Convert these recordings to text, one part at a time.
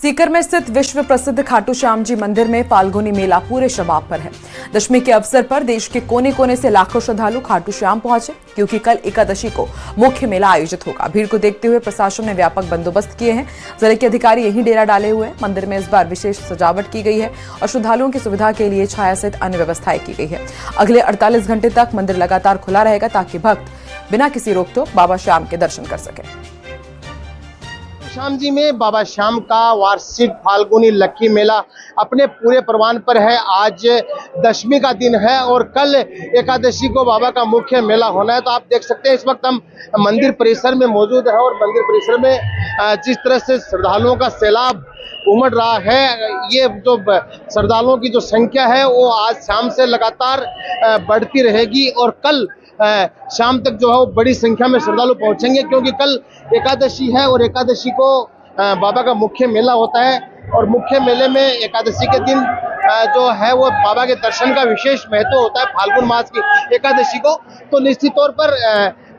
सीकर में स्थित विश्व प्रसिद्ध खाटू श्याम जी मंदिर में फाल्गुनी मेला पूरे शबाब पर है। दशमी के अवसर पर देश के कोने कोने से लाखों श्रद्धालु खाटू श्याम पहुंचे, क्योंकि कल एकादशी को मुख्य मेला आयोजित होगा। भीड़ को देखते हुए प्रशासन ने व्यापक बंदोबस्त किए हैं। जिले के अधिकारी यहीं डेरा डाले हुए हैं। मंदिर में इस बार विशेष सजावट की गई है और श्रद्धालुओं की सुविधा के लिए छाया सहित अन्य व्यवस्थाएं की गई है। अगले 48 घंटे तक मंदिर लगातार खुला रहेगा ताकि भक्त बिना किसी रोक-टोक बाबा श्याम के दर्शन कर सके। श्याम जी में बाबा श्याम का वार्षिक फाल्गुनी लक्की मेला अपने पूरे परवान पर है। आज दशमी का दिन है और कल एकादशी को बाबा का मुख्य मेला होना है। तो आप देख सकते हैं इस वक्त हम मंदिर परिसर में मौजूद है और मंदिर परिसर में जिस तरह से श्रद्धालुओं का सैलाब उमड़ रहा है, ये जो श्रद्धालुओं की जो संख्या है वो आज शाम से लगातार बढ़ती रहेगी और कल शाम तक जो है वो बड़ी संख्या में श्रद्धालु पहुंचेंगे, क्योंकि कल एकादशी है और एकादशी को बाबा का मुख्य मेला होता है। और मुख्य मेले में एकादशी के दिन जो है वो बाबा के दर्शन का विशेष महत्व होता है फाल्गुन मास की एकादशी को। तो निश्चित तौर पर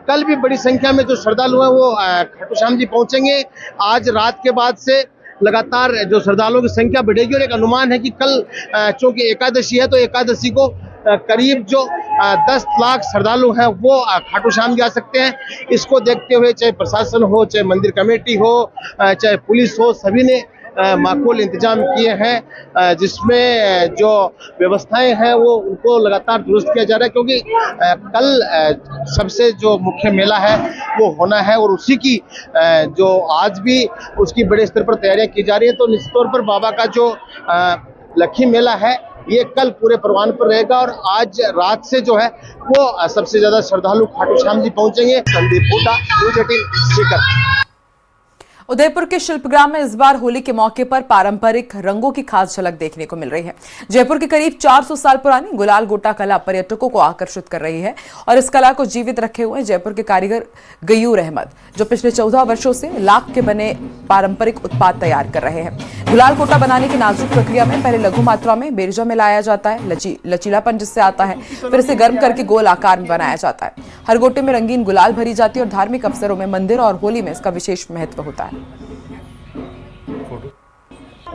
कल भी बड़ी संख्या में जो श्रद्धालु हैं वो खाटू श्याम जी पहुंचेंगे। आज रात के बाद से लगातार जो श्रद्धालुओं की संख्या बढ़ेगी और एक अनुमान है कि कल चूंकि एकादशी है तो एकादशी को करीब जो 10 लाख श्रद्धालु हैं वो खाटू श्याम जी आ सकते हैं। इसको देखते हुए चाहे प्रशासन हो, चाहे मंदिर कमेटी हो, चाहे पुलिस हो, सभी ने माकूल इंतजाम किए हैं, जिसमें जो व्यवस्थाएं हैं वो उनको लगातार दुरुस्त किया जा रहा है, क्योंकि कल सबसे जो मुख्य मेला है वो होना है और उसी की जो आज भी उसकी बड़े स्तर पर तैयारियां की जा रही है। तो निश्चित तौर पर बाबा का जो लक्की मेला है ये कल पूरे परवान पर रहेगा और आज रात से जो है वो सबसे ज्यादा श्रद्धालु खाटू श्याम जी पहुंचेंगे। संदीप बूटा, न्यूज़ 18 सीकर। उदयपुर के शिल्पग्राम में इस बार होली के मौके पर पारंपरिक रंगों की खास झलक देखने को मिल रही है। जयपुर की करीब 400 साल पुरानी गुलाल गोटा कला पर्यटकों को आकर्षित कर रही है और इस कला को जीवित रखे हुए जयपुर के कारीगर गयूर अहमद, जो पिछले 14 वर्षों से लाख के बने पारंपरिक उत्पाद तैयार कर रहे हैं। गुलाल गोटा बनाने की नाजुक प्रक्रिया में पहले लघु मात्रा में बेरजा मिलाया जाता है, लचीलापन जिससे आता है, फिर इसे गर्म करके गोल आकार में बनाया जाता है। हर गोटे में रंगीन गुलाल भरी जाती है और धार्मिक अवसरों में, मंदिर और होली में इसका विशेष महत्व होता है।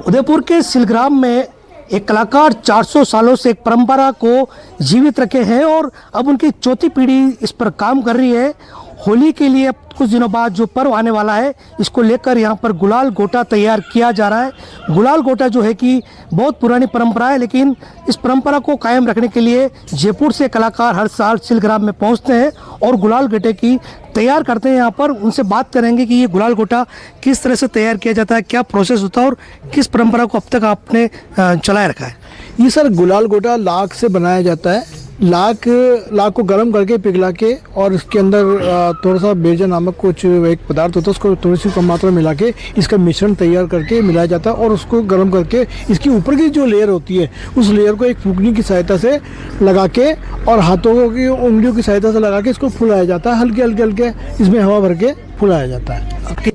उदयपुर के शिल्पग्राम में एक कलाकार 400 सालों से एक परंपरा को जीवित रखे हैं और अब उनकी चौथी पीढ़ी इस पर काम कर रही है। होली के लिए कुछ दिनों बाद जो पर्व आने वाला है, इसको लेकर यहाँ पर गुलाल गोटा तैयार किया जा रहा है। गुलाल गोटा जो है कि बहुत पुरानी परंपरा है, लेकिन इस परंपरा को कायम रखने के लिए जयपुर से कलाकार हर साल शिल्पग्राम में पहुँचते हैं और गुलाल गोटे की तैयार करते हैं। यहाँ पर उनसे बात करेंगे कि ये गुलाल गोटा किस तरह से तैयार किया जाता है, क्या प्रोसेस होता है और किस परंपरा को अब तक आपने चलाए रखा है। ये सर गुलाल गोटा लाख से बनाया जाता है। लाख को गर्म करके पिघला के और इसके अंदर थोड़ा सा बेरजा नामक कुछ एक पदार्थ होता है, उसको थोड़ी सी कम मात्रा में मिला के इसका मिश्रण तैयार करके मिलाया जाता है और उसको गर्म करके इसकी ऊपर की जो लेयर होती है उस लेयर को एक फूकनी की सहायता से लगा के और हाथों की उंगलियों की सहायता से लगा के इसको फुलाया जाता है। हल्के हल्के इसमें हवा भर के फुलाया जाता है।